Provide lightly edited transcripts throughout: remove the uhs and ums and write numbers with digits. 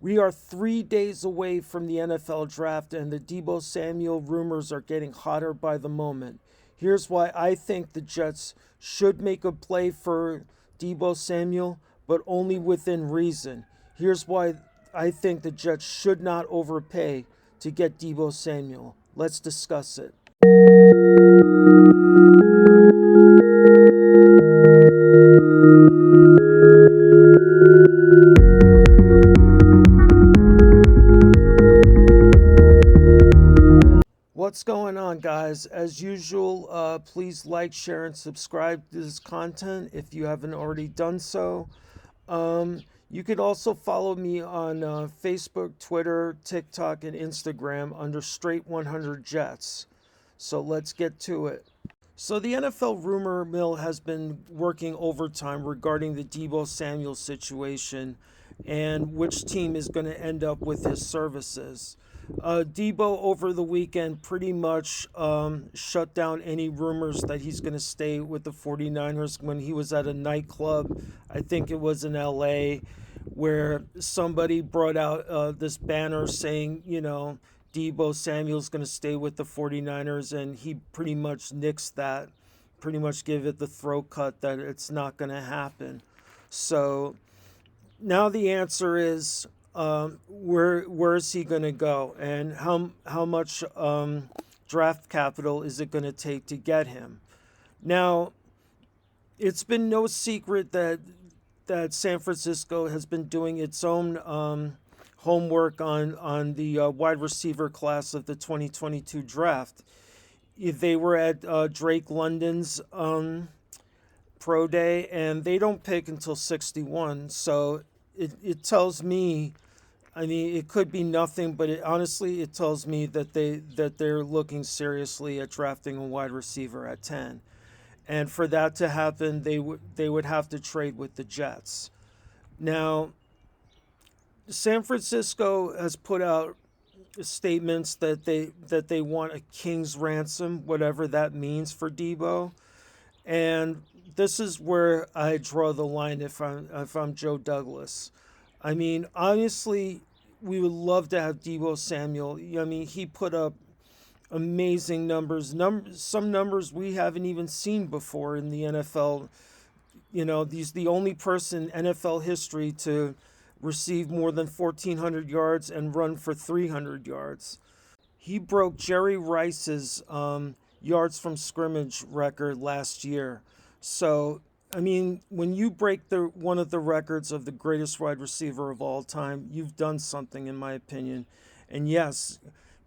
We are 3 days away from the NFL draft, and the Deebo Samuel rumors are getting hotter by the moment. Here's why I think the Jets should make a play for Deebo Samuel, but only within reason. Here's why I think the Jets should not overpay to get Deebo Samuel. Let's discuss it. What's going on, guys? As usual, please like, share, and subscribe to this content if you haven't already done so. You could also follow me on Facebook, Twitter, TikTok, and Instagram under Straight 100 Jets. So let's get to it. So the NFL rumor mill has been working overtime regarding the Deebo Samuel situation and which team is going to end up with his services. Deebo over the weekend pretty much shut down any rumors that he's going to stay with the 49ers when he was at a nightclub. I think it was in LA, where somebody brought out this banner saying, Deebo Samuel's going to stay with the 49ers, and he pretty much nixed that, pretty much gave it the throat cut that it's not going to happen. So now the answer is, where is he going to go, and how much draft capital is it going to take to get him? Now, it's been no secret that San Francisco has been doing its own homework on the wide receiver class of the 2022 draft. They were at Drake London's pro day, and they don't pick until 61. So it tells me, I mean, it could be nothing, but honestly, it tells me that they're looking seriously at drafting a wide receiver at 10. And for that to happen, they would have to trade with the Jets. Now, San Francisco has put out statements that they want a king's ransom, whatever that means for Deebo. And this is where I draw the line if I'm Joe Douglas. I mean, honestly, we would love to have Deebo Samuel. I mean, he put up amazing numbers, some numbers we haven't even seen before in the NFL. He's the only person in NFL history to receive more than 1,400 yards and run for 300 yards. He broke Jerry Rice's yards from scrimmage record last year. So, I mean, when you break one of the records of the greatest wide receiver of all time, you've done something, in my opinion. And yes,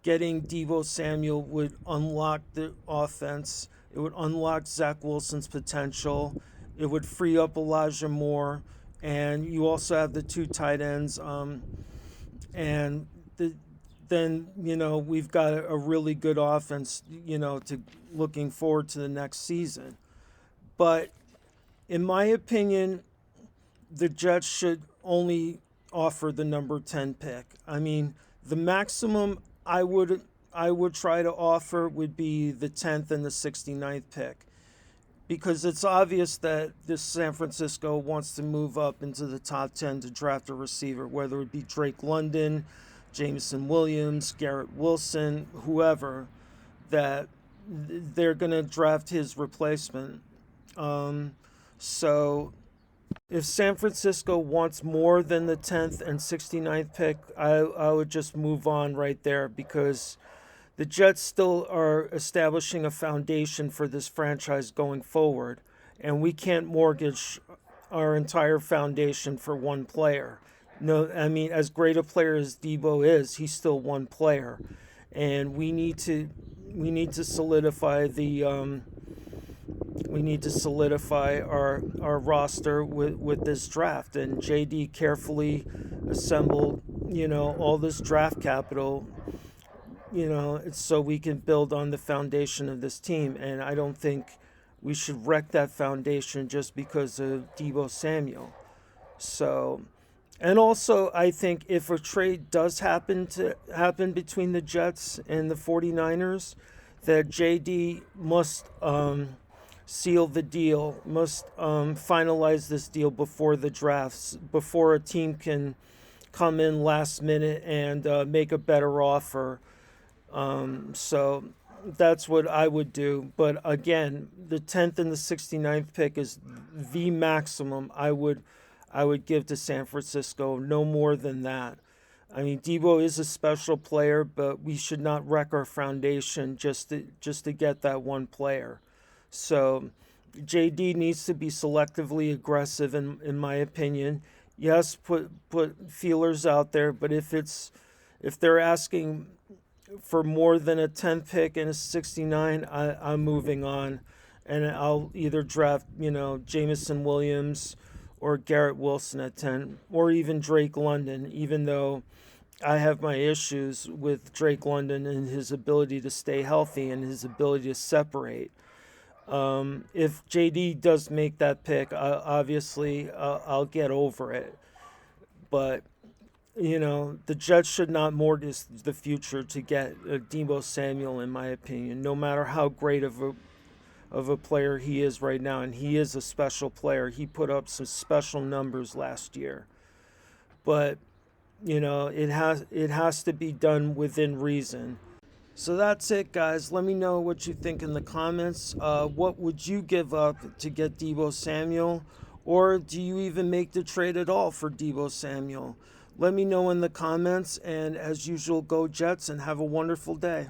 getting Deebo Samuel would unlock the offense. It would unlock Zach Wilson's potential. It would free up Elijah Moore. And you also have the two tight ends. And then, we've got a really good offense, to looking forward to the next season. But in my opinion, the Jets should only offer the number 10 pick. I mean, the maximum I would try to offer would be the 10th and the 69th pick, because it's obvious that this San Francisco wants to move up into the top 10 to draft a receiver, whether it be Drake London, Jameson Williams, Garrett Wilson, whoever, that they're going to draft his replacement. So if San Francisco wants more than the 10th and 69th pick, I would just move on right there, because the Jets still are establishing a foundation for this franchise going forward, and we can't mortgage our entire foundation for one player. No, I mean, as great a player as Deebo is, he's still one player, and we need to solidify our roster with this draft. And JD carefully assembled, all this draft capital, it's so we can build on the foundation of this team. And I don't think we should wreck that foundation just because of Deebo Samuel. So, and also, I think if a trade does happen between the Jets and the 49ers, that JD must seal the deal, must finalize this deal before the drafts, before a team can come in last minute and make a better offer. So that's what I would do. But again, the 10th and the 69th pick is the maximum I would give to San Francisco. No more than that. I mean, Deebo is a special player, but we should not wreck our foundation just to get that one player. So JD needs to be selectively aggressive, in my opinion. Yes, put feelers out there, but if they're asking for more than a 10 pick and a 69, I'm moving on. And I'll either draft, Jamison Williams or Garrett Wilson at 10, or even Drake London, even though I have my issues with Drake London and his ability to stay healthy and his ability to separate. If JD does make that pick, obviously I'll get over it. But the Jets should not mortgage the future to get Deebo Samuel, in my opinion, no matter how great of a player he is right now. And he is a special player. He put up some special numbers last year. But, it has to be done within reason. So that's it, guys. Let me know what you think in the comments. What would you give up to get Deebo Samuel? Or do you even make the trade at all for Deebo Samuel? Let me know in the comments. And as usual, go Jets and have a wonderful day.